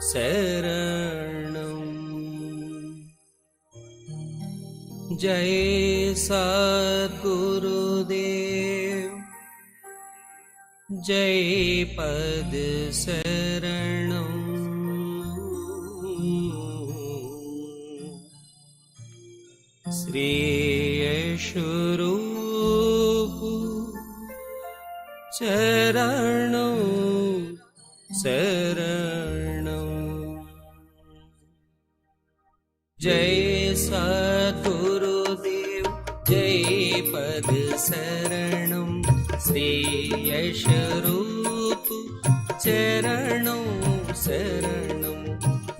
शरणं। जय सद्गुरुदेव जय पद शरणं। श्री यशरूप चरणं शरणं। जय सद्गुरुदेव जय पद शरणं। श्री यशरूप चरणं शरणं।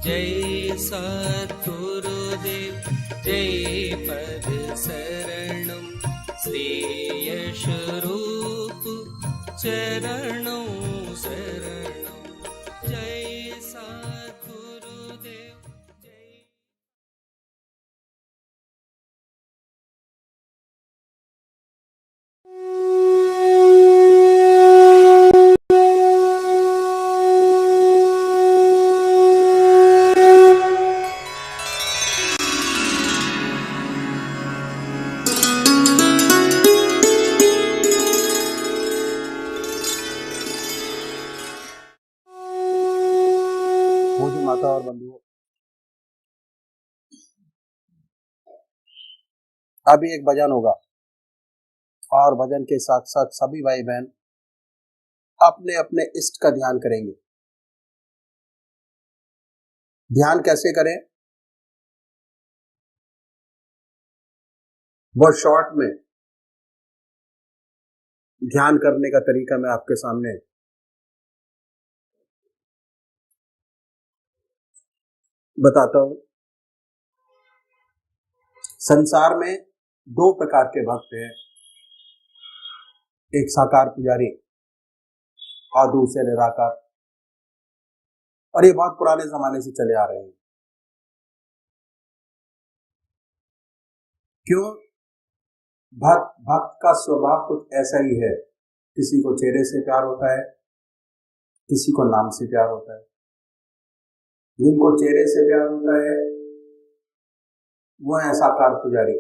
जय सद्गुरुदेव जय पद शरणं। श्री यशरूप चरणं शरणं। जय सद्गुरुदेव जय। पूज्य माता और बंधुओं, अभी एक भजन होगा और भजन के साथ साथ सभी भाई बहन अपने अपने इष्ट का ध्यान करेंगे। ध्यान कैसे करें, बहुत शॉर्ट में ध्यान करने का तरीका मैं आपके सामने बताता हूं। संसार में दो प्रकार के भक्त हैं, एक साकार पुजारी और दूसरे निराकार, और ये बहुत पुराने जमाने से चले आ रहे हैं। क्यों? भक्त का स्वभाव कुछ ऐसा ही है, किसी को चेहरे से प्यार होता है, किसी को नाम से प्यार होता है। जिनको चेहरे से प्यार होता है वो है साकार पुजारी,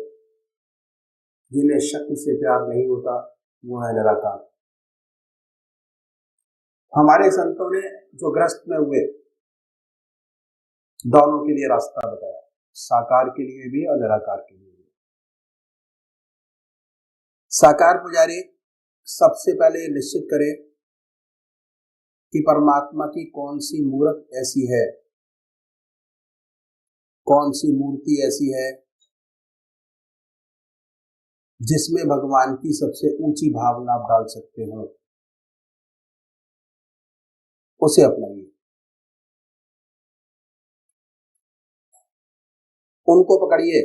जिन्हें शक्ल से प्यार नहीं होता वो है निराकार। हमारे संतों ने जो ग्रस्त में हुए दोनों के लिए रास्ता बताया, साकार के लिए भी और निराकार के लिए भी। साकार पुजारी सबसे पहले निश्चित करे कि परमात्मा की कौन सी मूर्त ऐसी है, कौन सी मूर्ति ऐसी है जिसमें भगवान की सबसे ऊंची भावना आप डाल सकते हो, उसे अपनाइए। उनको पकड़िए,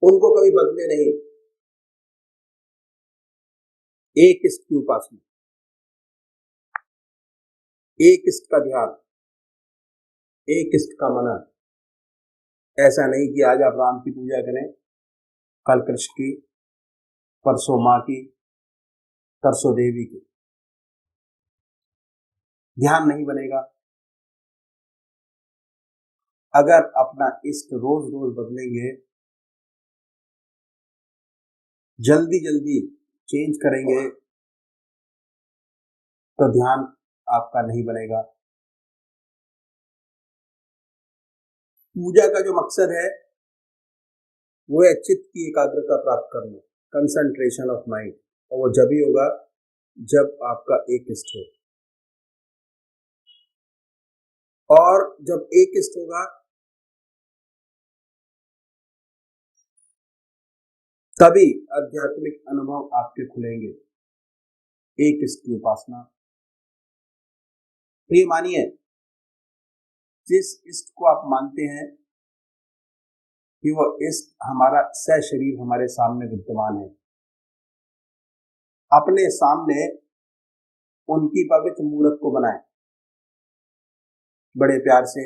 उनको कभी बदले नहीं। एक इष्ट की उपासना, एक इष्ट का ध्यान, एक इष्ट का मनन। ऐसा नहीं कि आज आप राम की पूजा करें, कल कृष्ण की, परसों माँ की, परसों देवी की। ध्यान नहीं बनेगा। अगर अपना इष्ट रोज रोज बदलेंगे, जल्दी जल्दी चेंज करेंगे, तो ध्यान आपका नहीं बनेगा। पूजा का जो मकसद है वो है चित्त की एकाग्रता प्राप्त करना, कंसंट्रेशन ऑफ माइंड, और वो जब ही होगा जब आपका एक इष्ट हो। और जब एक इष्ट होगा तभी आध्यात्मिक अनुभव आपके खुलेंगे। एक इष्ट की उपासना। तो ये मानिए, जिस इष्ट को आप मानते हैं कि वो इष्ट हमारा सशरीर हमारे सामने विद्यमान है, अपने सामने उनकी पवित्र मूर्त को बनाएं, बड़े प्यार से।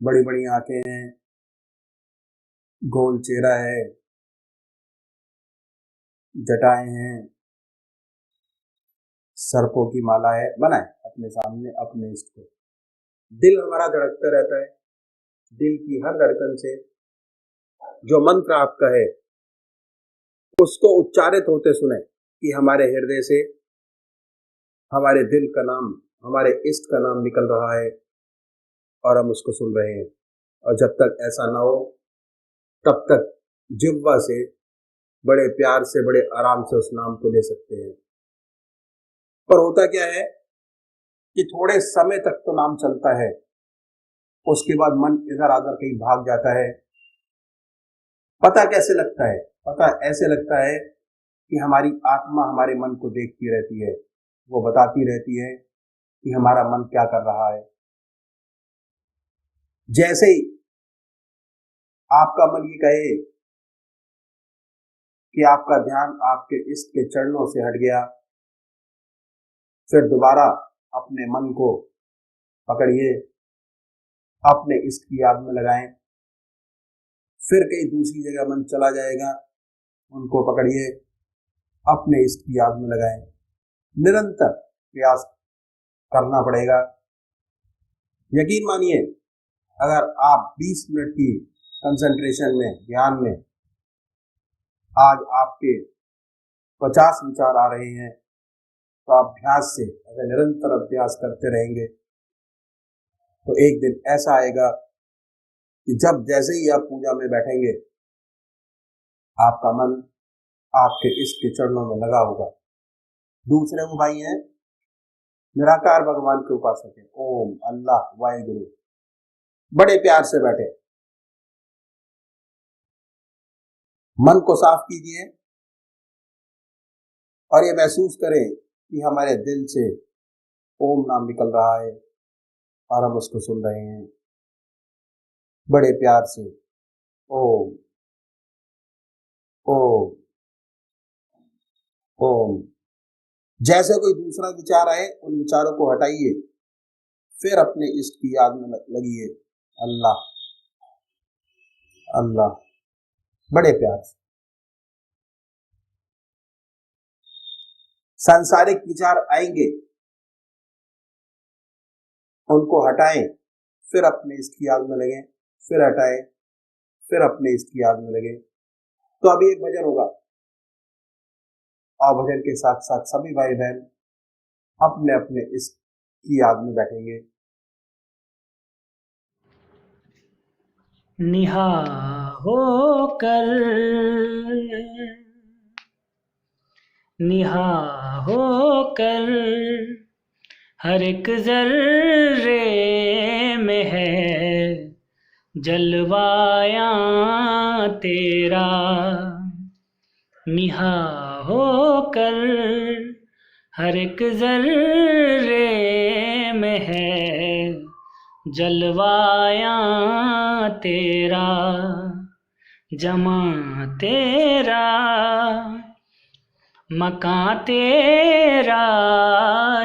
बड़ी बड़ी आंखें हैं, गोल चेहरा है, जटाएं हैं, सर्पों की माला है, बनाएं अपने सामने अपने इष्ट को। दिल हमारा धड़कता रहता है, दिल की हर धड़कन से जो मंत्र आपका है उसको उच्चारित होते सुने कि हमारे हृदय से हमारे दिल का नाम, हमारे इष्ट का नाम निकल रहा है और हम उसको सुन रहे हैं। और जब तक ऐसा ना हो तब तक जिह्वा से बड़े प्यार से, बड़े आराम से उस नाम को ले सकते हैं। पर होता क्या है कि थोड़े समय तक तो नाम चलता है, उसके बाद मन इधर आधर कहीं भाग जाता है। पता कैसे लगता है? पता ऐसे लगता है कि हमारी आत्मा हमारे मन को देखती रहती है, वो बताती रहती है कि हमारा मन क्या कर रहा है। जैसे ही आपका मन ये कहे कि आपका ध्यान आपके इष्ट के चरणों से हट गया, फिर दोबारा अपने मन को पकड़िए, अपने इष्ट की याद में लगाएं। फिर कहीं दूसरी जगह मन चला जाएगा, उनको पकड़िए, अपने इष्ट की याद में लगाएं। निरंतर प्रयास करना पड़ेगा। यकीन मानिए, अगर आप 20 मिनट की कंसंट्रेशन में, ध्यान में आज आपके 50 विचार आ रहे हैं, तो अभ्यास से, अगर निरंतर अभ्यास करते रहेंगे तो एक दिन ऐसा आएगा कि जब जैसे ही आप पूजा में बैठेंगे आपका मन आपके इष्ट के चरणों में लगा होगा। दूसरे वो भाई हैं निराकार भगवान के उपासक हैं, ओम, अल्लाह, वाहिगुरु, बड़े प्यार से बैठे। मन को साफ कीजिए और ये महसूस करें कि हमारे दिल से ओम नाम निकल रहा है और हम उसको सुन रहे हैं बड़े प्यार से। ओम ओम ओम। जैसे कोई दूसरा विचार आए उन विचारों को हटाइए, फिर अपने इष्ट की याद में लगिए, अल्लाह अल्लाह, बड़े प्यार से। सांसारिक विचार आएंगे, उनको हटाएं, फिर अपने इष्ट की याद में लगे, फिर हटाएं, फिर अपने इष्ट की याद में लगे। तो अभी एक भजन होगा और भजन के साथ साथ सभी भाई बहन अपने अपने इष्ट की याद में बैठेंगे। निहा होकर हर एक जर्रे में है जलवाया तेरा। निहा होकर हर एक जर्रे में है जलवाया तेरा। जमा तेरा मकां तेरा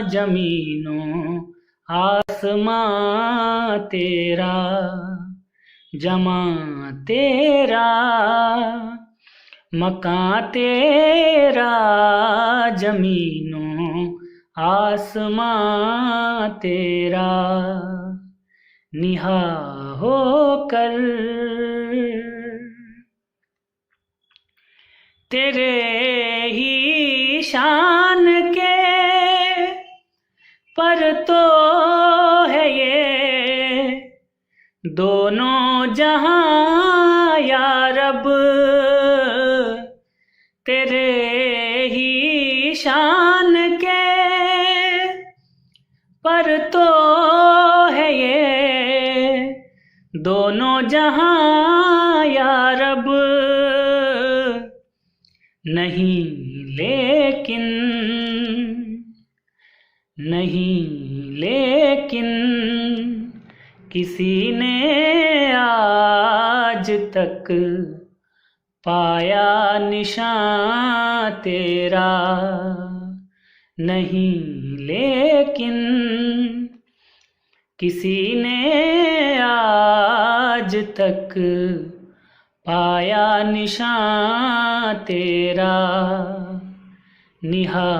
जमीनों आसमां तेरा। जमा तेरा मकां तेरा जमीनों आसमां तेरा। निहा होकर तेरे ही शान के पर तो है ये दोनों जहां या रब। तेरे ही शान के पर तो है ये दोनों जहां या रब। नहीं लेकिन किसी ने आज तक पाया निशान तेरा। नहीं लेकिन किसी ने आज तक पाया निशान तेरा। निहा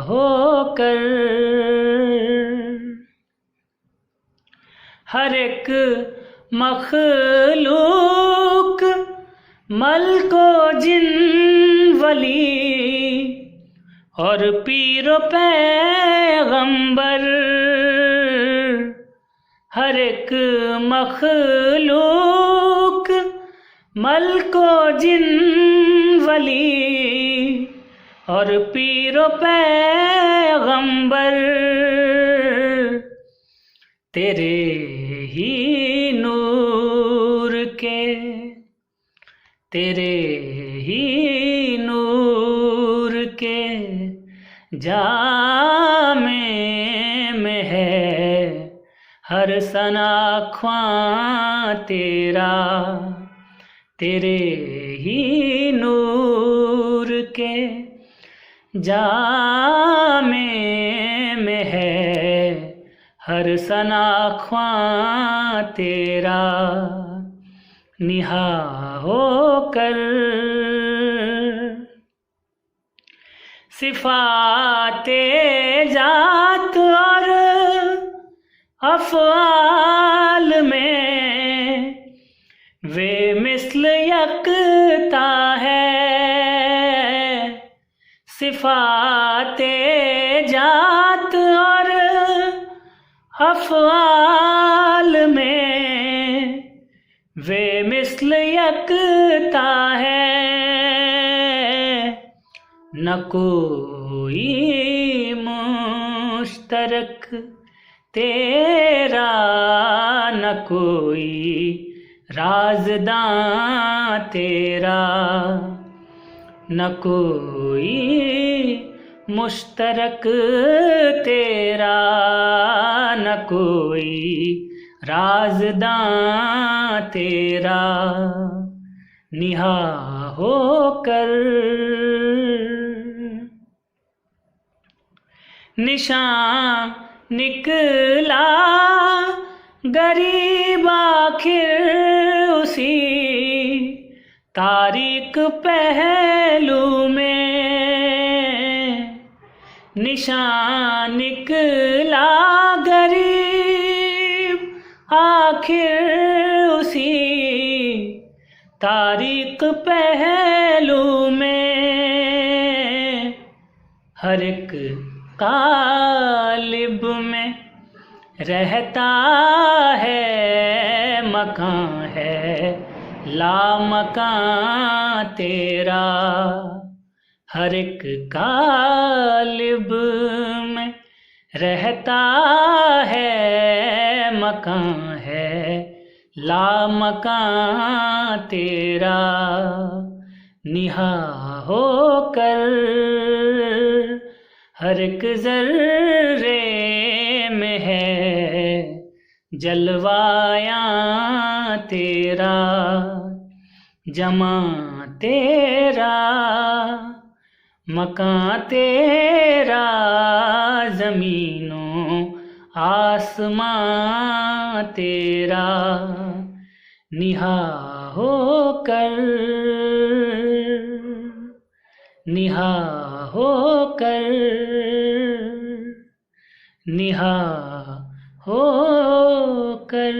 होकर हर एक मखलूक मल को जिन वली और पीरो पैगंबर, हर एक मखलूक मल को जिन वली और पीरो पैगंबर, तेरे ही नूर के, तेरे ही नूर के जामे में है हर सना ख्वां तेरा, तेरे ही नूर के जामे में है हर सना ख्वां तेरा। निहा होकर सिफाते जात और अफ़आल में वे मिस्ल यकता है, सिफाते जात और अफ़आल में वे मिस्ल यकता है, न कोई मुश्तरक तेरा, न कोई राज़दां तेरा, न कोई मुश्तरक तेरा, न कोई राज़दां तेरा। निहा होकर निशान निकला गरीब आखिर उसी तारीक पहलू में, निशान निकला गरीब आखिर उसी तारीक पहलू में, हर एक कालिब में रहता है मकान है लामकान तेरा, हर एक कालिब में रहता है मकान है लामकान तेरा। निहा होकर हर एक ज़र्रे में है जलवाया तेरा, जमा तेरा मकान तेरा, ज़मीनों आसमां तेरा। निहा होकर, निहा होकर, निहा होकर।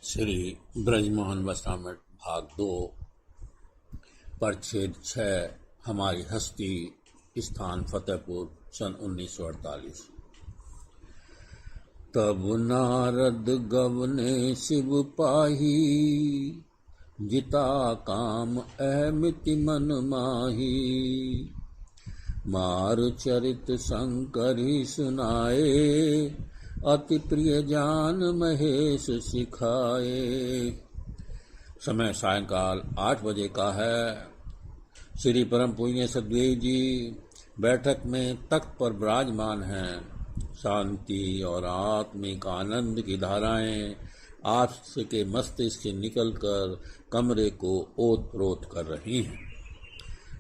श्री ब्रजमोहन वस्त्रामृत भाग 2 परिच्छेद 6 हमारी हस्ती स्थान फतेहपुर सन 1948। तब नारद गवने शिव पाही, जिता काम अहमिति मन माही। मार चरित शंकर ही सुनाए, अति प्रिय जान महेश सिखाए। समय सायंकाल 8 बजे का है। श्री परम पूज्य सदगुरु जी बैठक में तख्त पर विराजमान हैं। शांति और आत्मिक आनंद की धाराएं आपके मस्तिष्क से निकलकर कमरे को ओत-प्रोत कर रही हैं।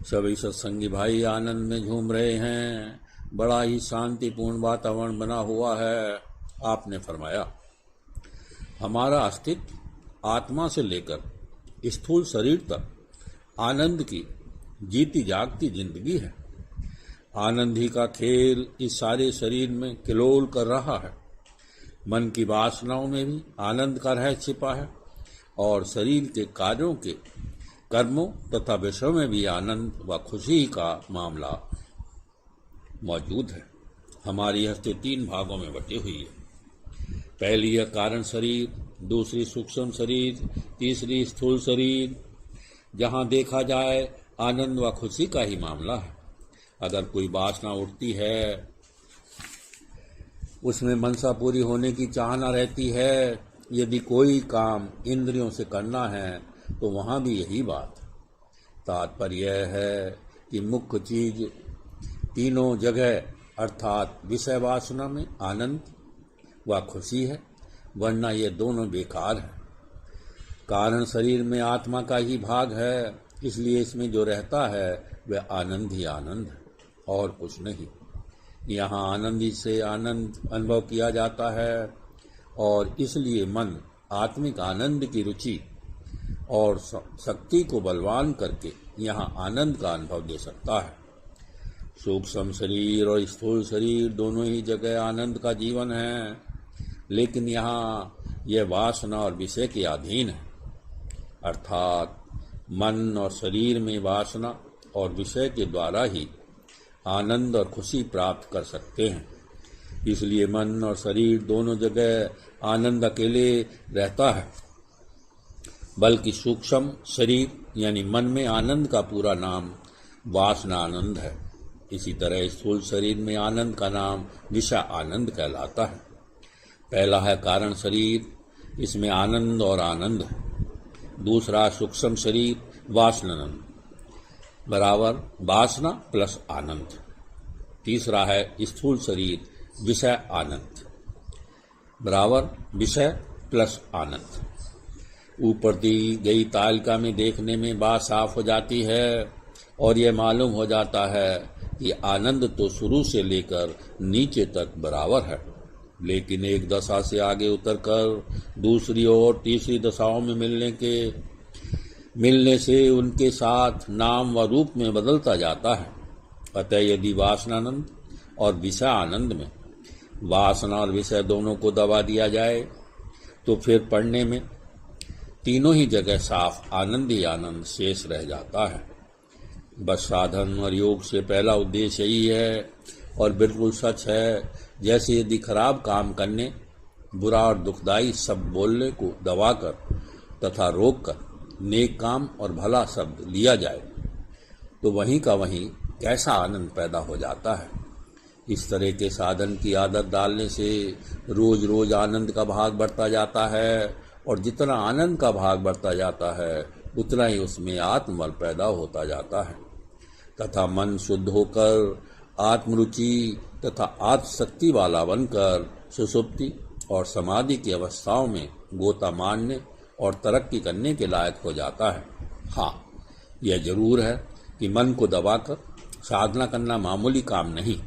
सभी सत्संगी भाई आनंद में झूम रहे हैं। बड़ा ही शांतिपूर्ण वातावरण बना हुआ है। आपने फरमाया, हमारा अस्तित्व आत्मा से लेकर स्थूल शरीर तक आनंद की जीती जागती जिंदगी है। आनंद ही का खेल इस सारे शरीर में किलोल कर रहा है। मन की वासनाओं में भी आनंद का रहस्य छिपा है और शरीर के कार्यों के कर्मों तथा विषयों में भी आनंद व खुशी का मामला मौजूद है। हमारी हस्ती 3 भागों में बटी हुई है। पहली है कारण शरीर, दूसरी सूक्ष्म शरीर, तीसरी स्थूल शरीर। जहाँ देखा जाए आनंद व खुशी का ही मामला है। अगर कोई वासना उठती है, उसमें मनसा पूरी होने की चाहना रहती है। यदि कोई काम इंद्रियों से करना है तो वहाँ भी यही बात। तात्पर्य यह है कि मुख्य चीज तीनों जगह अर्थात विषय वासना में आनंद व खुशी है, वरना ये दोनों बेकार हैं। कारण शरीर में आत्मा का ही भाग है, इसलिए इसमें जो रहता है वह आनंद ही आनंद है और कुछ नहीं। यहाँ आनंद ही से आनंद अनुभव किया जाता है और इसलिए मन आत्मिक आनंद की रुचि और शक्ति को बलवान करके यहाँ आनंद का अनुभव दे सकता है। सूक्ष्म शरीर और स्थूल शरीर दोनों ही जगह आनंद का जीवन है, लेकिन यहाँ यह वासना और विषय के अधीन है। अर्थात मन और शरीर में वासना और विषय के द्वारा ही आनंद और खुशी प्राप्त कर सकते हैं। इसलिए मन और शरीर दोनों जगह आनंद अकेले रहता है, बल्कि सूक्ष्म शरीर यानी मन में आनंद का पूरा नाम वासना आनंद है। इसी तरह स्थूल शरीर में आनंद का नाम विषय आनंद कहलाता है। पहला है कारण शरीर, इसमें आनंद और आनंद है। दूसरा सूक्ष्म शरीर वासनानंद बराबर वासना प्लस आनंद। तीसरा है स्थूल शरीर विषय आनंद बराबर विषय प्लस आनंद। ऊपर दी गई तालिका में देखने में बात साफ हो जाती है और यह मालूम हो जाता है कि आनंद तो शुरू से लेकर नीचे तक बराबर है, लेकिन एक दशा से आगे उतरकर दूसरी और तीसरी दशाओं में मिलने से उनके साथ नाम व रूप में बदलता जाता है। अतः यदि वासनानंद और विषय आनंद में वासना और विषय दोनों को दबा दिया जाए तो फिर पढ़ने में तीनों ही जगह साफ आनंद ही आनंद शेष रह जाता है। बस साधन और योग से पहला उद्देश्य यही है और बिल्कुल सच है। जैसे यदि खराब काम करने, बुरा और दुखदायी शब्द बोलने को दबाकर तथा रोककर नेक काम और भला शब्द लिया जाए तो वहीं का वहीं कैसा आनंद पैदा हो जाता है। इस तरह के साधन की आदत डालने से रोज रोज आनंद का भाग बढ़ता जाता है और जितना आनंद का भाग बढ़ता जाता है उतना ही उसमें आत्मबल पैदा होता जाता है तथा मन शुद्ध होकर आत्मरुचि तथा आत्मशक्ति वाला बनकर सुषुप्ति और समाधि की अवस्थाओं में गोता मारने और तरक्की करने के लायक हो जाता है। हाँ, यह जरूर है कि मन को दबाकर साधना करना मामूली काम नहीं।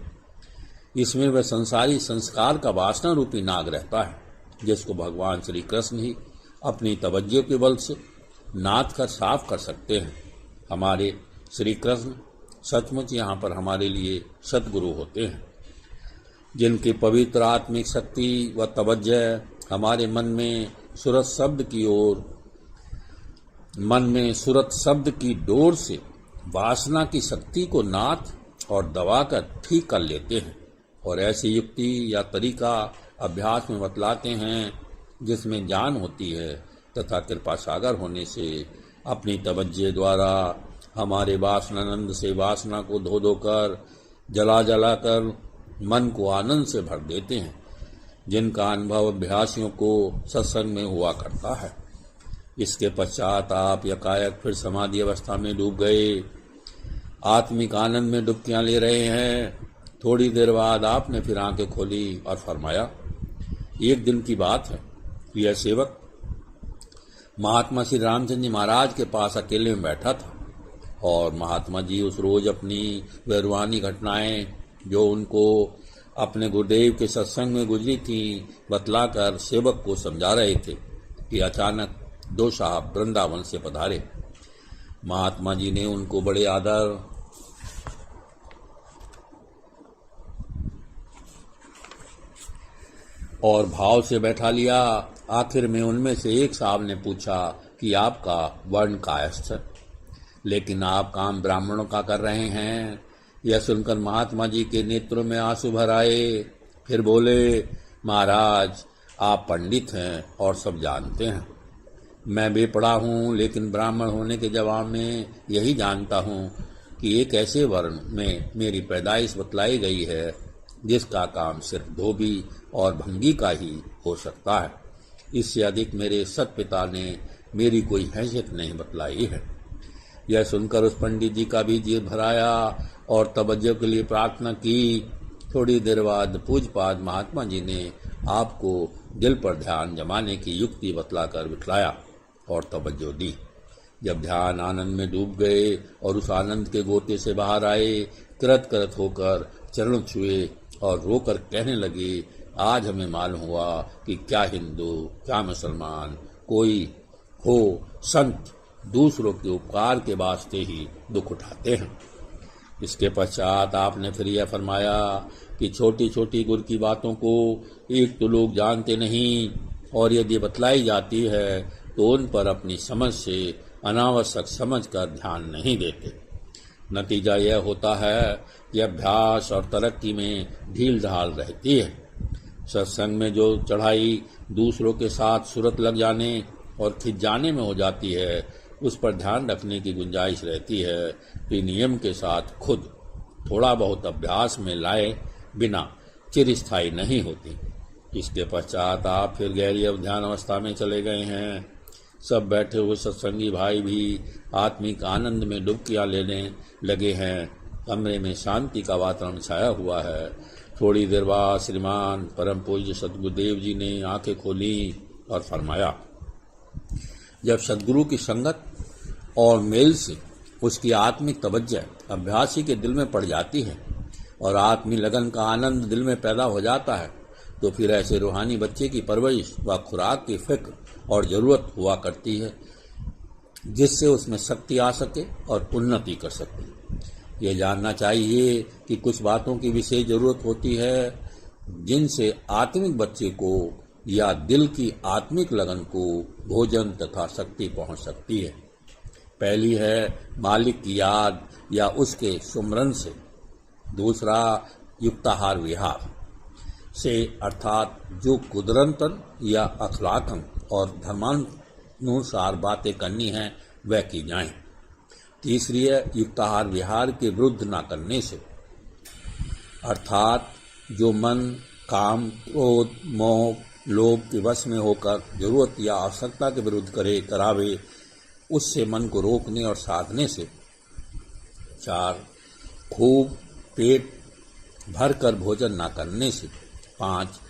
इसमें वह संसारी संस्कार का वासना रूपी नाग रहता है, जिसको भगवान श्री कृष्ण ही अपनी तवज्जो के बल से नाथ कर साफ कर सकते हैं। हमारे श्री कृष्ण सचमुच यहाँ पर हमारे लिए सतगुरु होते हैं, जिनकी पवित्र आत्मिक शक्ति व तवज्जो हमारे मन में सुरत शब्द की ओर, मन में सुरत शब्द की डोर से वासना की शक्ति को नाथ और दबाकर ठीक कर लेते हैं और ऐसी युक्ति या तरीका अभ्यास में बतलाते हैं जिसमें जान होती है तथा कृपा सागर होने से अपनी तवज्जे द्वारा हमारे वासनानंद से वासना को धो धोकर जला जला कर मन को आनंद से भर देते हैं, जिनका अनुभव अभ्यासियों को सत्संग में हुआ करता है। इसके पश्चात आप यकायक फिर समाधि अवस्था में डूब गए, आत्मिक आनंद में डुबकियां ले रहे हैं। थोड़ी देर बाद आपने फिर आंखें खोली और फरमाया, एक दिन की बात है, यह सेवक महात्मा श्री रामचंद्र जी महाराज के पास अकेले में बैठा था और महात्मा जी उस रोज अपनी वह रूहानी घटनाएं जो उनको अपने गुरुदेव के सत्संग में गुजरी थी बतलाकर सेवक को समझा रहे थे कि अचानक दो साहब वृंदावन से पधारे। महात्मा जी ने उनको बड़े आदर और भाव से बैठा लिया। आखिर में उनमें से एक साहब ने पूछा कि आपका वर्ण कायस्थ है, लेकिन आप काम ब्राह्मणों का कर रहे हैं। यह सुनकर महात्मा जी के नेत्रों में आंसू भर आए। फिर बोले, महाराज आप पंडित हैं और सब जानते हैं, मैं बेपढ़ा हूँ, लेकिन ब्राह्मण होने के जवाब में यही जानता हूँ कि एक ऐसे वर्ण में मेरी पैदाइश बतलाई गई है जिसका काम सिर्फ धोबी और भंगी का ही हो सकता है। इससे अधिक मेरे सतपिता ने मेरी कोई हैसियत नहीं बतलाई है। यह सुनकर उस पंडित जी का भी जी भराया और तवज्जो के लिए प्रार्थना की। थोड़ी देर बाद पूज्यपाद महात्मा जी ने आपको दिल पर ध्यान जमाने की युक्ति बतलाकर बिठलाया और तवज्जो दी। जब ध्यान आनंद में डूब गए और उस आनंद के गोते से बाहर आए, कृत कृत होकर चरण छुए और रोकर कहने लगे, आज हमें मालूम हुआ कि क्या हिंदू क्या मुसलमान कोई हो, संत दूसरों के उपकार के वास्ते ही दुख उठाते हैं। इसके पश्चात आपने फिर यह फरमाया कि छोटी छोटी गुर की बातों को एक तो लोग जानते नहीं और यदि बतलाई जाती है तो उन पर अपनी समझ से अनावश्यक समझकर ध्यान नहीं देते। नतीजा यह होता है कि अभ्यास और तरक्की में ढील ढाल रहती है। सत्संग में जो चढ़ाई दूसरों के साथ सुरत लग जाने और खिंच जाने में हो जाती है, उस पर ध्यान रखने की गुंजाइश रहती है कि नियम के साथ खुद थोड़ा बहुत अभ्यास में लाए बिना चिरस्थायी नहीं होती। इसके पश्चात आप फिर गहरी ध्यान अवस्था में चले गए हैं। सब बैठे हुए सत्संगी भाई भी आत्मिक आनंद में डुबकियां लेने लगे हैं। कमरे में शांति का वातावरण छाया हुआ है। थोड़ी देर बाद श्रीमान परम पूज्य सतगुरुदेव जी ने आंखें खोली और फरमाया, जब सदगुरु की संगत और मेल से उसकी आत्मिक तवज्जो अभ्यासी के दिल में पड़ जाती है और आत्मी लगन का आनंद दिल में पैदा हो जाता है, तो फिर ऐसे रूहानी बच्चे की परवरिश व खुराक की फिक्र और ज़रूरत हुआ करती है जिससे उसमें शक्ति आ सके और उन्नति कर सके। ये जानना चाहिए कि कुछ बातों की विशेष ज़रूरत होती है जिनसे आत्मिक बच्चे को या दिल की आत्मिक लगन को भोजन तथा शक्ति पहुंच सकती है। पहली है मालिक की याद या उसके सुमरन से, दूसरा युक्ताहार विहार से अर्थात जो कुदरतन या अखलाकन और धर्मानुसार बातें करनी हैं वह की जाएं। तीसरी है युक्ताहार विहार के विरुद्ध ना करने से, अर्थात जो मन काम क्रोध मोह लोभ के वश में होकर जरूरत या आवश्यकता के विरुद्ध करावे, उससे मन को रोकने और साधने से। 4 खूब पेट भर कर भोजन ना करने से। 5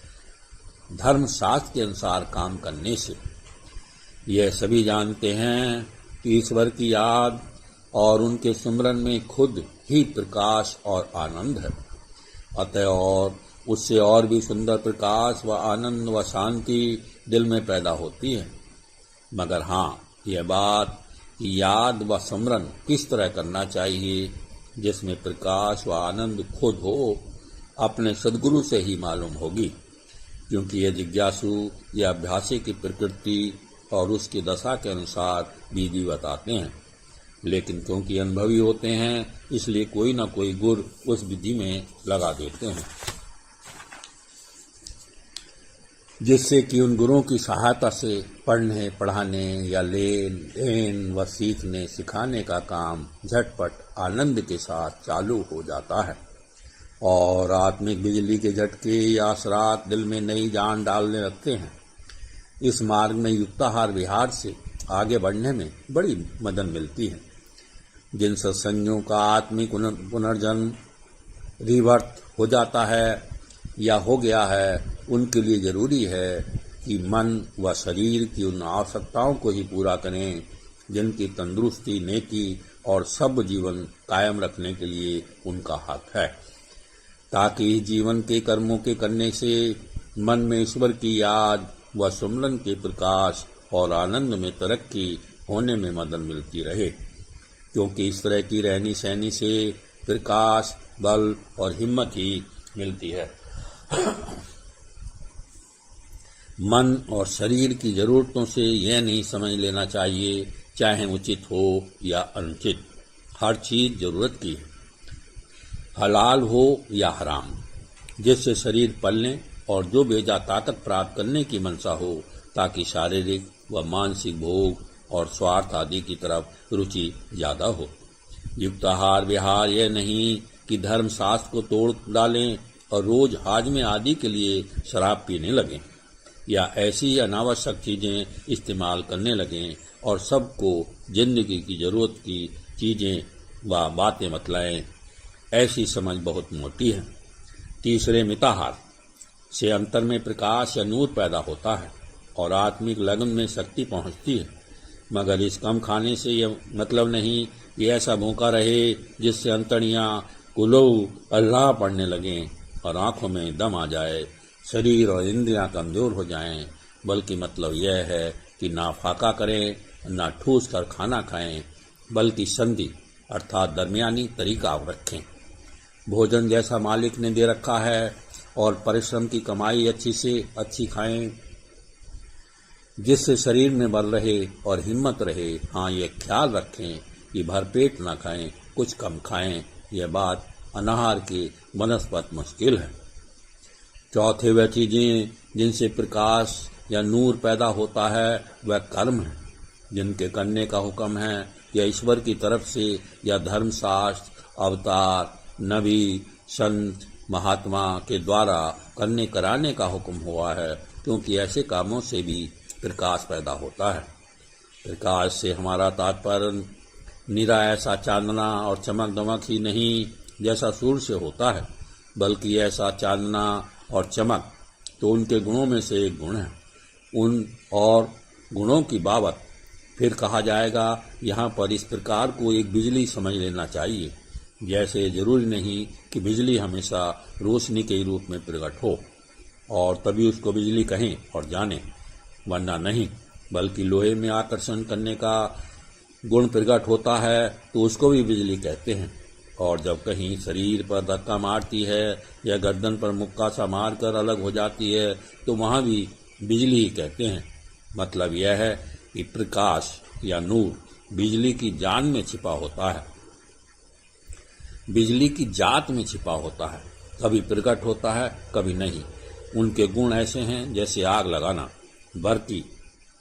धर्मशास्त्र के अनुसार काम करने से। यह सभी जानते हैं कि ईश्वर की याद और उनके सुमरन में खुद ही प्रकाश और आनंद है। अतः और उससे और भी सुंदर प्रकाश व आनंद व शांति दिल में पैदा होती है। मगर हाँ, यह बात कि याद व सुमरन किस तरह करना चाहिए जिसमें प्रकाश व आनंद खुद हो, अपने सद्गुरु से ही मालूम होगी। क्योंकि ये जिज्ञासु या अभ्यासी की प्रकृति और उसकी दशा के अनुसार विधि बताते हैं, लेकिन क्योंकि अनुभवी होते हैं इसलिए कोई न कोई गुर उस विधि में लगा देते हैं, जिससे कि उन गुरुओं की सहायता से पढ़ने पढ़ाने या लेन देन व सीखने सिखाने का काम झटपट आनंद के साथ चालू हो जाता है और आत्मिक बिजली के झटके या असरात दिल में नई जान डालने लगते हैं। इस मार्ग में युक्ताहार विहार से आगे बढ़ने में बड़ी मदद मिलती है। जिन सत्संगों का आत्मिक पुनर्जन्म रिवर्त हो जाता है या हो गया है, उनके लिए जरूरी है कि मन व शरीर की उन आवश्यकताओं को ही पूरा करें जिनकी तंदुरुस्ती, नेकी और सब जीवन कायम रखने के लिए उनका हक है, ताकि जीवन के कर्मों के करने से मन में ईश्वर की याद व सुमरन के प्रकाश और आनंद में तरक्की होने में मदद मिलती रहे। क्योंकि इस तरह की रहनी सहनी से प्रकाश, बल और हिम्मत ही मिलती है। मन और शरीर की जरूरतों से यह नहीं समझ लेना चाहिए चाहे उचित हो या अनुचित, हर चीज जरूरत की है, हलाल हो या हराम, जिससे शरीर पलने और जो बेजा ताकत प्राप्त करने की मनसा हो, ताकि शारीरिक व मानसिक भोग और स्वार्थ आदि की तरफ रुचि ज्यादा हो। युक्ताहार विहार यह नहीं कि धर्म शास्त्र को तोड़ डालें और रोज हाजमे आदि के लिए शराब पीने लगें या ऐसी अनावश्यक चीजें इस्तेमाल करने लगें और सबको जिंदगी की जरूरत की चीजें व बातें बतलाएं। ऐसी समझ बहुत मोटी है। तीसरे मिताहार से अंतर में प्रकाश या नूर पैदा होता है और आत्मिक लगन में शक्ति पहुंचती है, मगर इस कम खाने से यह मतलब नहीं कि ऐसा भूखा रहे जिससे अंतड़ियां कुलऊ अल्लाह पड़ने लगें और आंखों में दम आ जाए, शरीर और इंद्रियां कमजोर हो जाएं, बल्कि मतलब यह है कि ना फाका करें ना ठूस कर खाना खाएं, बल्कि संधि अर्थात दरमियानी तरीका रखें। भोजन जैसा मालिक ने दे रखा है और परिश्रम की कमाई अच्छी से अच्छी खाएं, जिससे शरीर में बल रहे और हिम्मत रहे। हाँ, ये ख्याल रखें कि भरपेट न खाएं, कुछ कम खाएं। यह बात अनाहार की बनस्पत मुश्किल है। चौथे वह चीजें जिनसे प्रकाश या नूर पैदा होता है वह कर्म है, जिनके करने का हुक्म है या ईश्वर की तरफ से या धर्मशास्त्र, अवतार, नबी, संत, महात्मा के द्वारा करने कराने का हुक्म हुआ है, क्योंकि ऐसे कामों से भी प्रकाश पैदा होता है। प्रकाश से हमारा तात्पर्य निरा ऐसा चांदना और चमक दमक ही नहीं जैसा सूर्य से होता है, बल्कि ऐसा चांदना और चमक तो उनके गुणों में से एक गुण है। उन और गुणों की बाबत फिर कहा जाएगा। यहाँ पर इस प्रकार को एक बिजली समझ लेना चाहिए। जैसे जरूरी नहीं कि बिजली हमेशा रोशनी के रूप में प्रकट हो और तभी उसको बिजली कहें और जानें, वरना नहीं, बल्कि लोहे में आकर्षण करने का गुण प्रकट होता है तो उसको भी बिजली कहते हैं। और जब कहीं शरीर पर धक्का मारती है या गर्दन पर मुक्का सा मारकर अलग हो जाती है तो वहाँ भी बिजली ही कहते हैं। मतलब यह है कि प्रकाश या नूर बिजली की जान में छिपा होता है, बिजली की जात में छिपा होता है, कभी प्रकट होता है कभी नहीं। उनके गुण ऐसे हैं जैसे आग लगाना, बरकी,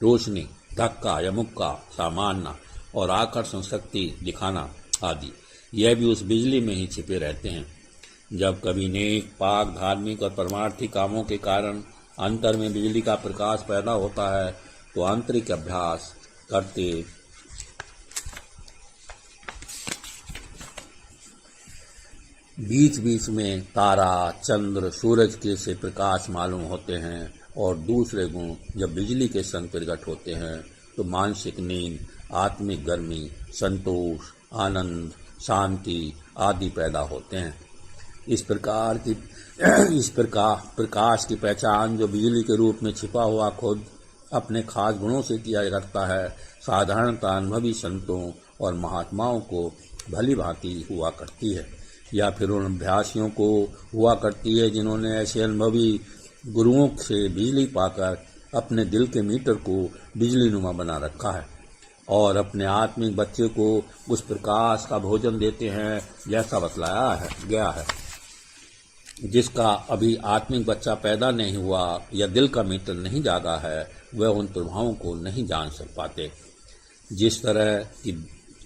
रोशनी, धक्का या मुक्का सा मारना और आकर्षण शक्ति दिखाना आदि। यह भी उस बिजली में ही छिपे रहते हैं। जब कभी नेक, पाक, धार्मिक और परमार्थी कामों के कारण अंतर में बिजली का प्रकाश पैदा होता है तो आंतरिक अभ्यास करते बीच बीच में तारा, चंद्र, सूरज के से प्रकाश मालूम होते हैं। और दूसरे गुण जब बिजली के संग प्रकट होते हैं तो मानसिक नींद, आत्मिक गर्मी, संतोष, आनंद, शांति आदि पैदा होते हैं। इस प्रकाश की पहचान जो बिजली के रूप में छिपा हुआ खुद अपने खास गुणों से किया करता है, साधारणतः अनुभवी संतों और महात्माओं को भली भांति हुआ करती है, या फिर उन अभ्यासियों को हुआ करती है जिन्होंने ऐसे अनुभवी गुरुओं से बिजली पाकर अपने दिल के मीटर को बिजली नुमा बना रखा है और अपने आत्मिक बच्चे को उस प्रकाश का भोजन देते हैं जैसा बतलाया गया है। जिसका अभी आत्मिक बच्चा पैदा नहीं हुआ या दिल का मीटर नहीं जागा है, वह उन प्रभावों को नहीं जान पाते। जिस तरह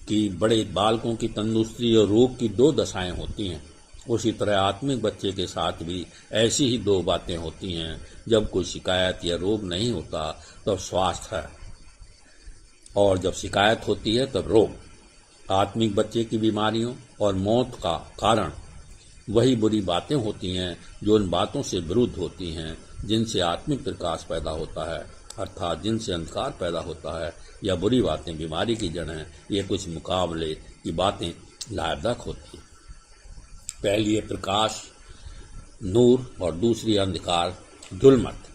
की बड़े बालकों की तंदुरुस्ती और रोग की दो दशाएं होती हैं, उसी तरह आत्मिक बच्चे के साथ भी ऐसी ही दो बातें होती हैं। जब कोई शिकायत या रोग नहीं होता तब स्वास्थ्य है, और जब शिकायत होती है तब रोग। आत्मिक बच्चे की बीमारियों और मौत का कारण वही बुरी बातें होती हैं जो उन बातों से विरुद्ध होती हैं जिनसे आत्मिक प्रकाश पैदा होता है, अर्थात जिनसे अंधकार पैदा होता है। या बुरी बातें बीमारी की जड़ हैं। ये कुछ मुकाबले की बातें लाभदायक होती हैं। पहली है प्रकाश, नूर, और दूसरी अंधकार, जुल्मत।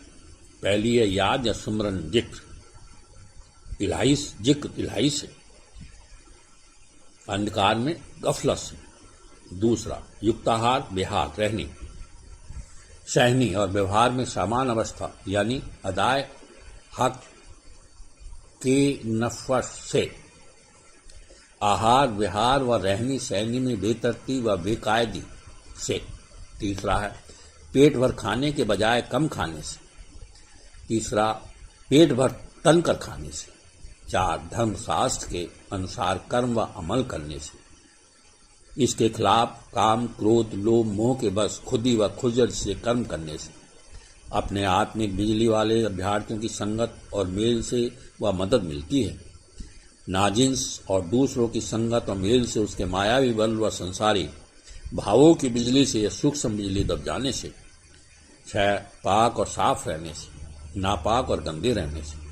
पहली है याद या सुमरन, जिक्र इलाही से, अंधकार में गफलत से। दूसरा युक्ताहार, विहार, रहनी, सहनी, और व्यवहार में समान अवस्था यानी अदाय हक के नफस से। आहार, विहार व रहनी सहनी में बेतरतीब व बेकायदी से। तीसरा है पेट भर खाने के बजाय कम खाने से। तीसरा पेट भर तन कर खाने से। चार धर्मशास्त्र के अनुसार कर्म व अमल करने से। इसके खिलाफ काम, क्रोध, लोभ, मोह के बस खुदी व खुजल से कर्म करने से। अपने आत्मिक बिजली वाले अभ्यर्थियों की संगत और मेल से वह मदद मिलती है। नाजिन्स और दूसरों की संगत और मेल से उसके मायावी बल व संसारी भावों की बिजली से या सूक्ष्म बिजली दब जाने से। छह पाक और साफ रहने से, नापाक और गंदे रहने से।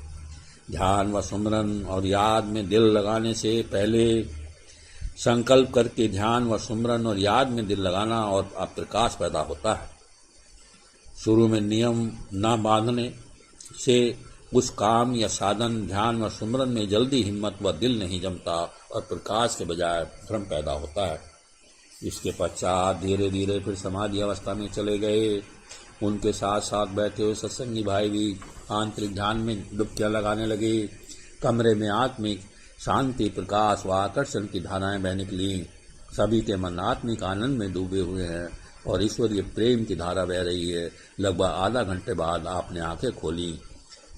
ध्यान व सुमरन और याद में दिल लगाने से। पहले संकल्प करके ध्यान व सुमरन और याद में दिल लगाना और प्रकाश पैदा होता है। शुरू में नियम न बांधने से उस काम या साधन ध्यान व सुमरन में जल्दी हिम्मत व दिल नहीं जमता और प्रकाश के बजाय भ्रम पैदा होता है। इसके पश्चात धीरे धीरे फिर समाधि अवस्था में चले गए। उनके साथ साथ बैठे हुए सत्संगी भाई भी आंतरिक ध्यान में डुबकियां लगाने लगे। कमरे में आत्मिक शांति, प्रकाश व आकर्षण की धाराएं बहने लगी। सभी के मन आत्मिक आनंद में डूबे हुए हैं और ईश्वरीय प्रेम की धारा बह रही है। लगभग आधा घंटे बाद आपने आंखें खोली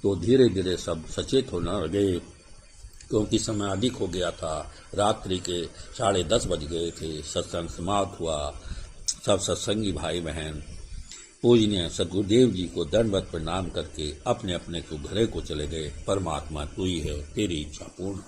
तो धीरे धीरे सब सचेत होने लगे, क्योंकि समय अधिक हो गया था। रात्रि के 10:30 बज गए थे। सत्संग समाप्त हुआ। सब सत्संगी भाई बहन पूजनीय सद्गुरुदेव जी को दंडवत प्रणाम करके अपने अपने घरे को चले गए। परमात्मा तू ही है, तेरी इच्छा पूर्ण।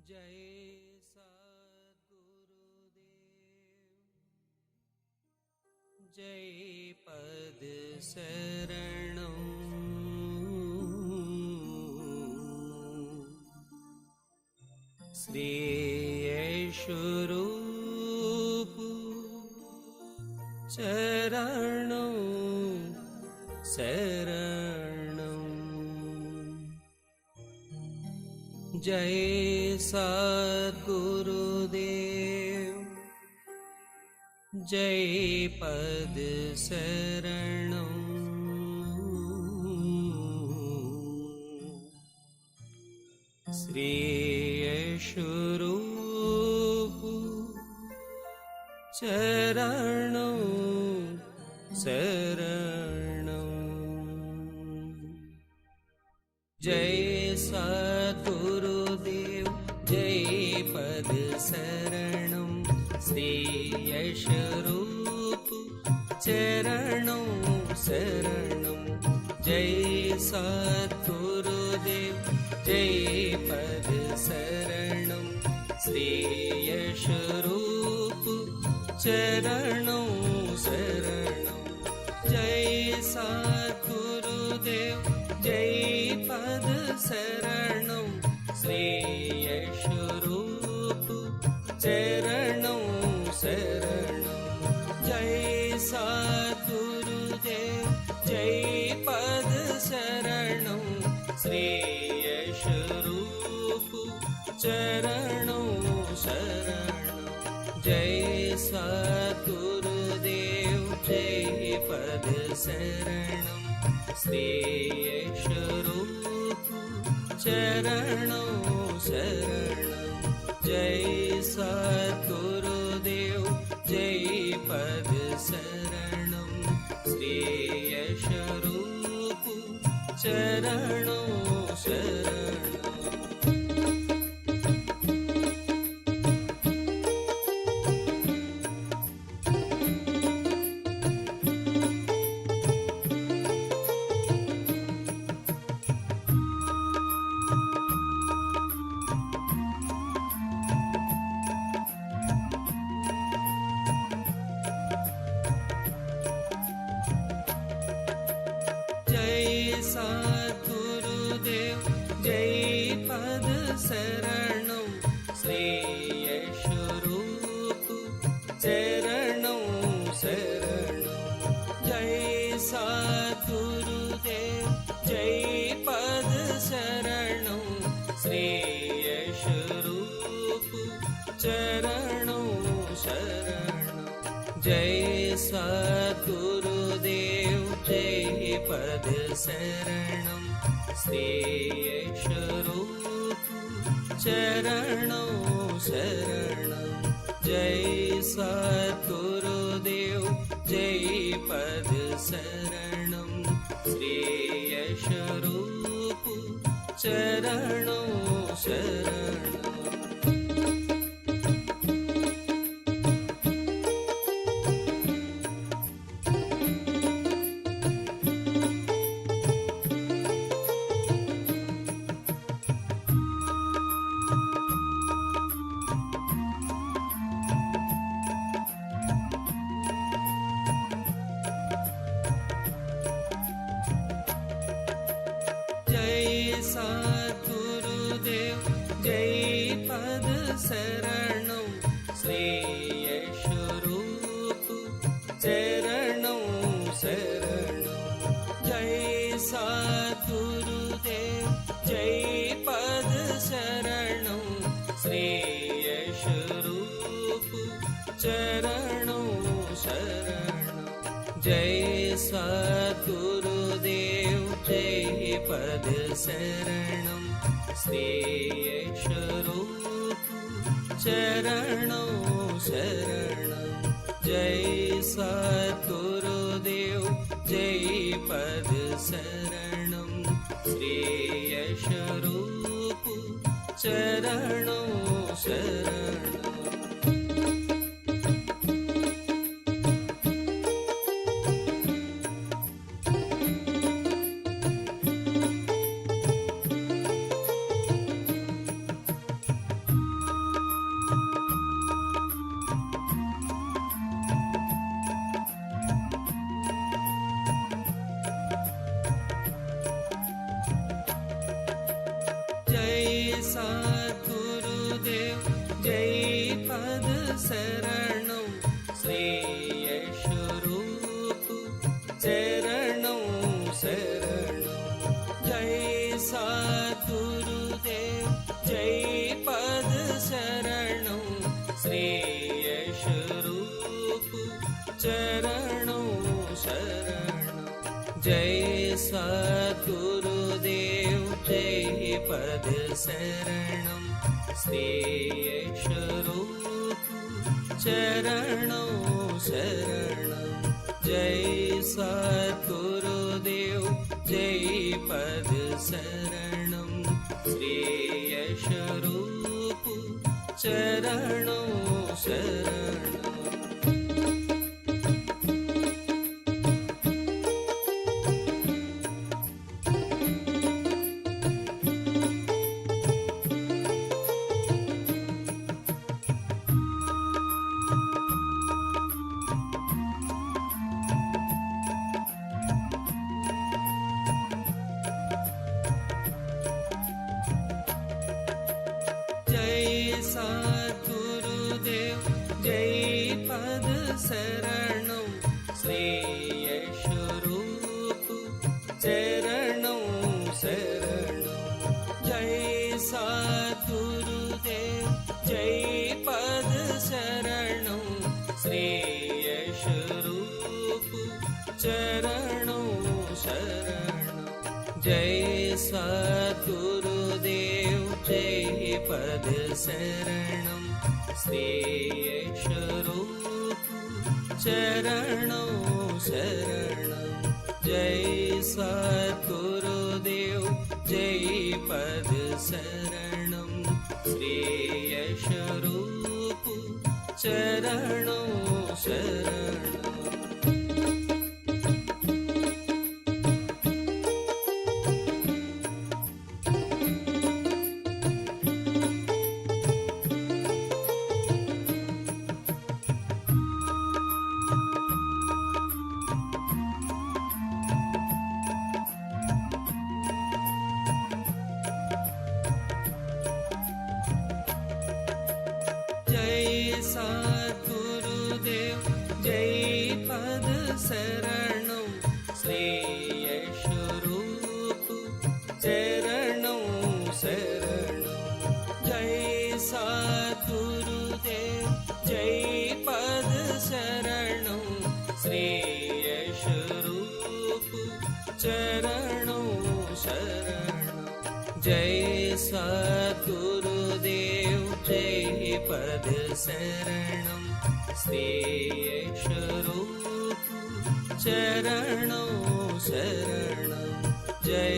जय सद्गुरुदेव जय पद शरणं श्री यशोरूप चरणं शरणं जय सद्गुरुदेव जय पद शरणं श्री यशोरूप चरणं शरणं जय सद्गुरुदेव जय पद शरणं श्री यशोरूप चरणं शरणं जय सद्गुरुदेव जय पद शरणं श्री यशोरूप चरणं शरणं जय सद्गुरुदेव जय पद शरणं श्री यशोरूप चरणं शरणं जय सद्गुरुदेव जय पद शरणं श्री यशोरूप चरणं शरणं जय सद्गुरुदेव जय पद शरणं श्री यशोरूप चरणं शरणं जय सद्गुरुदेव जय पद शरणं श्री यशोरूप चरणं शरणं सद्गुरुदेव जय पद शरणं श्री यशोरूप चरणं शरणं जय सद्गुरुदेव जय पद शरणं श्री यशोरूप चरणं शरणं जय सद्गुरुदेव जय पद शरणं श्री यशोरूप चरणं शरणं जय सद्गुरुदेव जय पद शरणं श्री यशोरूप चरणं शरणं सद्गुरुदेव जय पद शरणं श्री यशोरूप चरणं शरणं जय सद्गुरुदेव जय पद शरणं श्री यशोरूप चरणं शरणं जय सद्गुरुदेव जय पद शरणं श्री यशोरूप चरणं शरणं जय सद्गुरुदेव जय पद शरणं श्री यशोरूप चरणं शरणं शरणं श्रेयस्वरूप चरणं शरणं जय सद्गुरुदेव जय पद शरणं श्रेयस्वरूप चरणं शरणं जय सद्गुरुदेव जय पद शरणं श्रेयस्वरूप चरणं शरणं जय सद्गुरुदेव जय पद शरणं श्रेयस्वरूप चरणं शरणं जय सद्गुरुदेव जय पद शरणं श्रेयस्वरूप चरणं शरणं जय सद्गुरुदेव जय पद शरणं श्रेयस्वरूप चरणं शरणं जय सद्गुरुदेव जय पद शरणं श्रेयस्वरूप चरणं शरणं जय सद्गुरुदेव जय पद शरणं श्रेयस्वरूप चरणं शरणं जय सद्गुरुदेव जय पद शरणं श्रेयस्वरूप चरणं शरणं जय सद्गुरुदेव जय पद शरणं श्रेयस्वरूप चरणं शरणं जय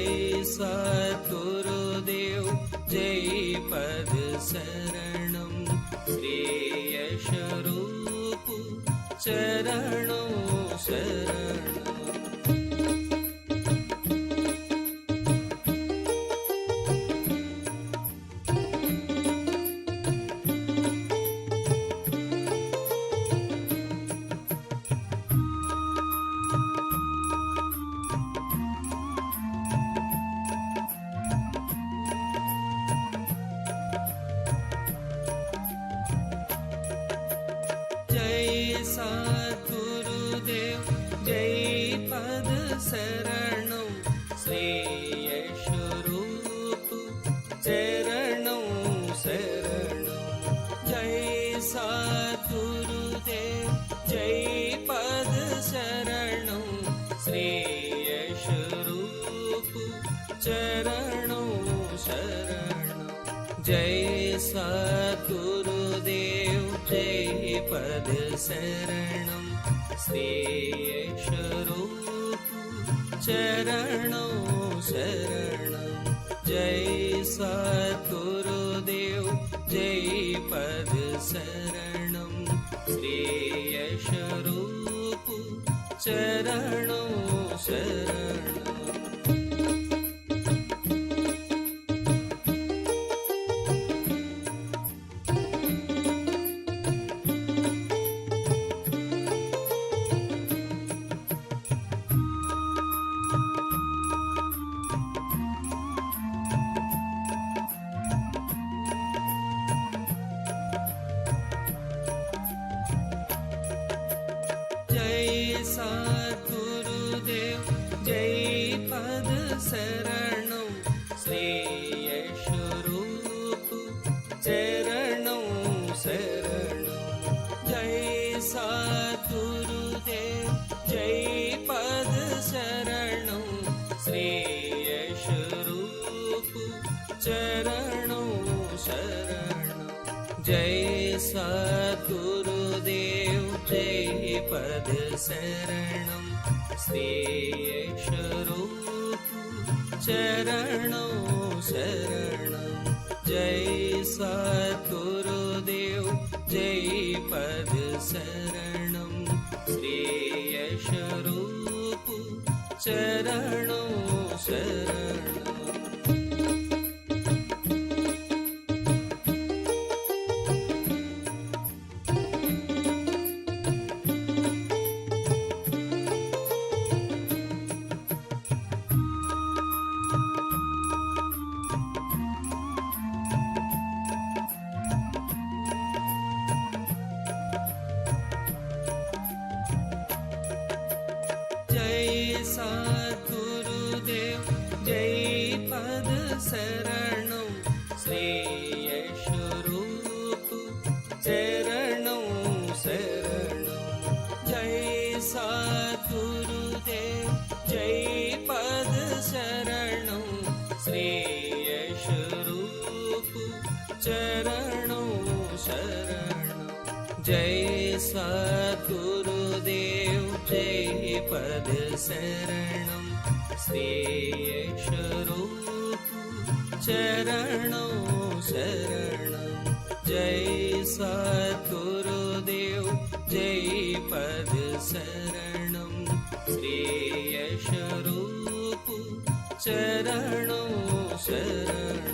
सद्गुरुदेव जय पद शरणं श्रेयस्वरूप चरणं शरणं जय सद्गुरुदेव जय पद शरणं श्रेयस्वरूप चरणं शरणं जय सद्गुरुदेव जय पद शरणं श्रेयस्वरूप चरणं शरणं जय सद्गुरुदेव जय पद शरणं श्रेयस्वरूप चरणं शरणं जय सद्गुरुदेव जय पद शरणं श्रेयस्वरूप चरणं शरणं जय सद्गुरुदेव जय पद शरणं श्रेयस्वरूप चरणं शरणं शरणं श्रेयस्वरूप चरणं शरणं जय सद्गुरुदेव जय पद शरणं श्रेयस्वरूप चरणं शरणं जय सद्गुरुदेव जय पद शरणं श्रेयस्वरूप चरणं शरणं जय सद्गुरुदेव जय पद शरणं श्रेयस्वरूप चरणं शरणं जय सद्गुरुदेव जय पद शरणं श्रेयस्वरूप चरणं शरणं जय सद्गुरुदेव जय पद शरणं श्रेयस्वरूप चरणं शरणं जय सद्गुरुदेव जय पद शरणं श्रेयस्वरूप चरणं शरणं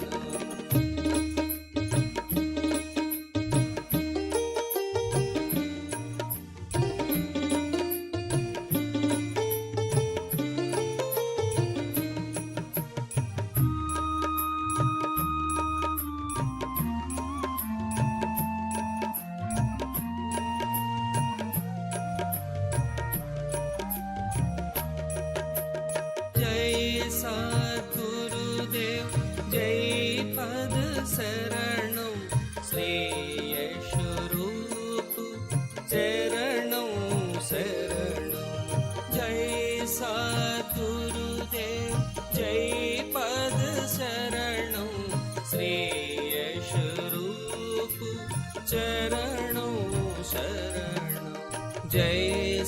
जय सद्गुरुदेव जय पद शरणं श्रेयस्वरूप चरणं शरणं जय सद्गुरुदेव जय पद शरणं श्रेयस्वरूप चरणं शरणं जय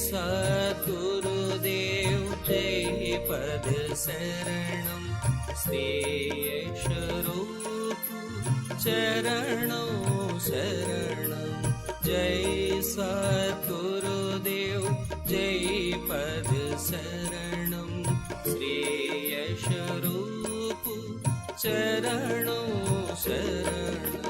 सद्गुरुदेव जय पद शरणं श्रेयस्वरूप चरणं शरणं जय सद्गुरुदेव जय पद शरणं श्रेयस्वरूप चरणं शरणं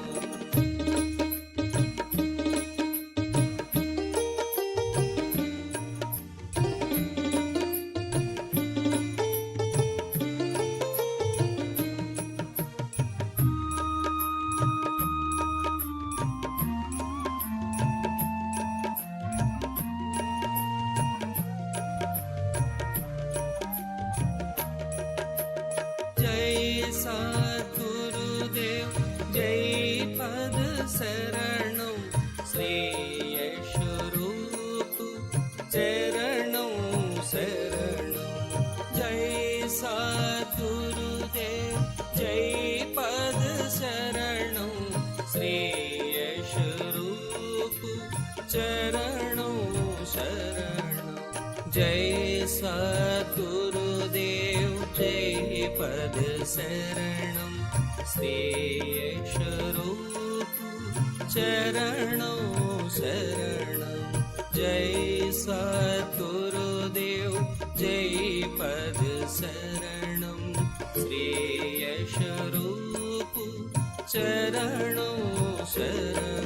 जय सद्गुरुदेव जय पद शरणं श्रेयस्वरूप चरणं शरणं जय सद्गुरुदेव जय पद शरणं श्रेयस्वरूप चरणं शरणं जय सद्गुरुदेव जय पद शरणं श्रेयस्वरूप चरणं शरणं जय सद्गुरुदेव जय पद शरणं श्रेयस्वरूप चरणं शरणं जय सद्गुरुदेव जय पद शरणं श्रेयस्वरूप चरणं शरणं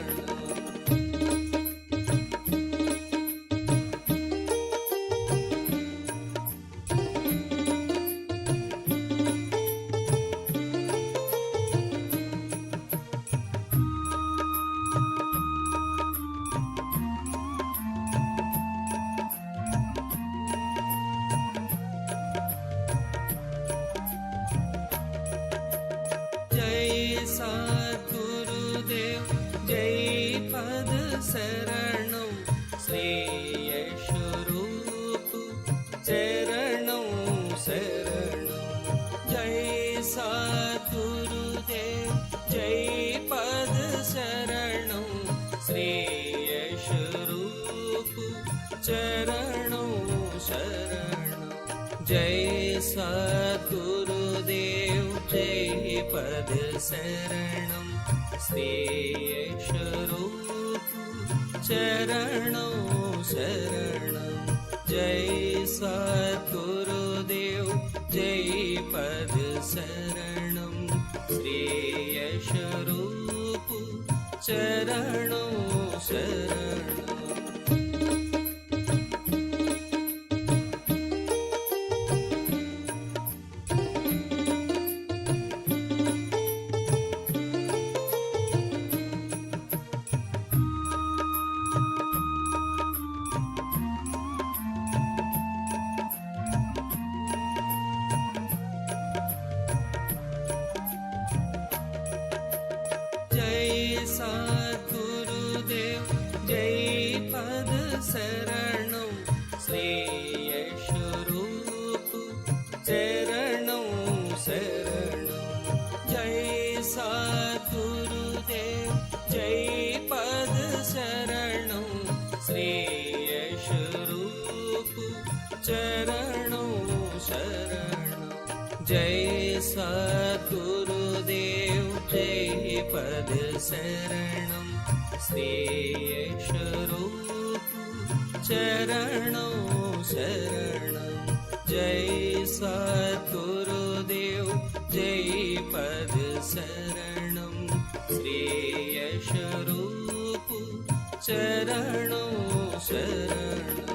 शरणं श्रेयस्वरूप चरणं शरणं जय सद्गुरुदेव जय पद शरणं श्रेयस्वरूप चरणं शरणं जय सद्गुरुदेव जय पद शरणं श्रेयस्वरूप चरणं शरणं जय सद्गुरुदेव जय पद शरणं श्रेयस्वरूप चरणं शरणं जय सद्गुरुदेव जय पद शरणं श्रेयस्वरूप चरणं शरणं जय सद्गुरुदेव जय पद शरणं श्रेयस्वरूप चरणं शरणं जय सद्गुरुदेव जय पद शरणं श्रेयस्वरूप चरणं शरणं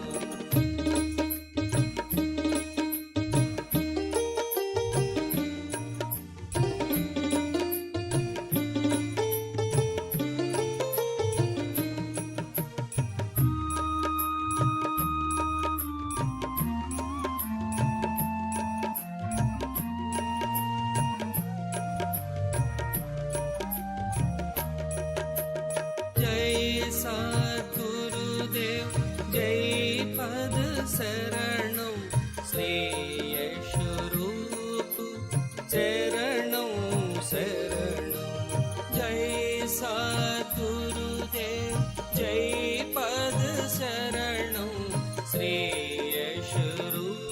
जय सद्गुरुदेव जय पद शरणं श्रेयस्वरूप चरणं शरणं जय सद्गुरुदेव जय पद शरणं श्रेयस्वरूप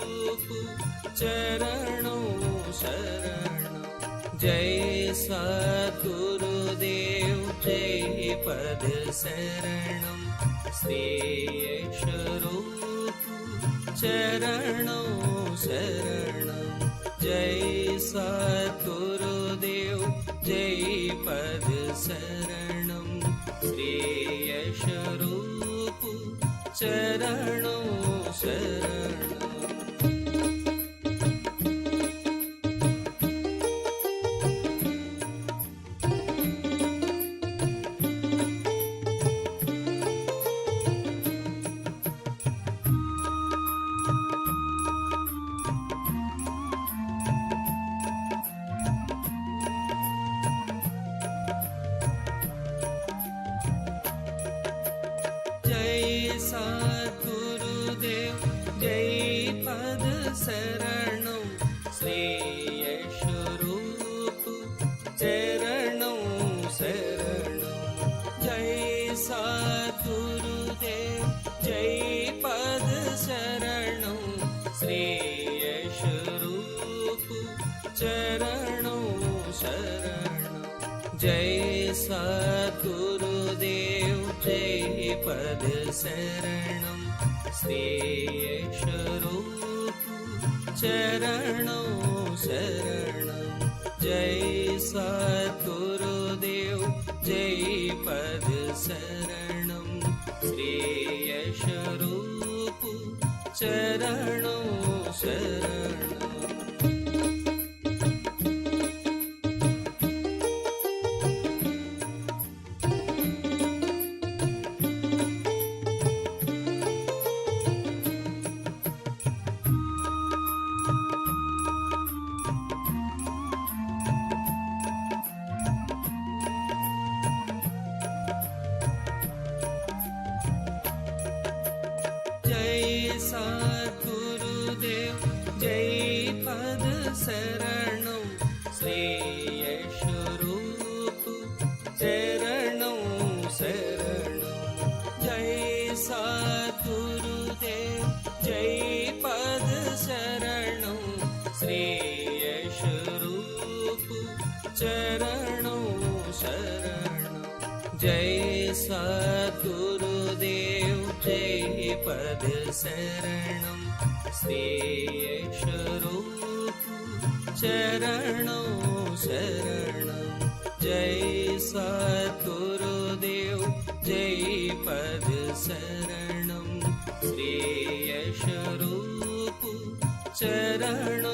चरणं शरणं जय सद्गुरुदेव जय पद शरणं श्रेयस्वरूप चरणं शरणं जय सद्गुरुदेव जय पद शरणं श्रेयस्वरूप चरणं शरणं जय सद्गुरुदेव जय पद शरणं श्रेयस्वरूप चरणं शरणं जय सद्गुरुदेव जय पद शरणं श्रेयस्वरूप चरणं शरणं जय सद्गुरुदेव जय पद शरणं श्रेयस्वरूप चरणं शरणं जय सद्गुरुदेव जय पद शरणं श्रेयस्वरूप चरणं शरणं जय सद्गुरुदेव जय पद शरणं श्रेयस्वरूप चरणं शरणं शरणं श्रेयस्वरूप चरणं शरणं जय सद्गुरुदेव जय पद शरणं श्रेयस्वरूप चरणं शरणं जय सद्गुरुदेव जय पद शरणं श्रेयस्वरूप चरणं शरणं जय सद्गुरुदेव जय पद शरणं श्रेयस्वरूप चरणं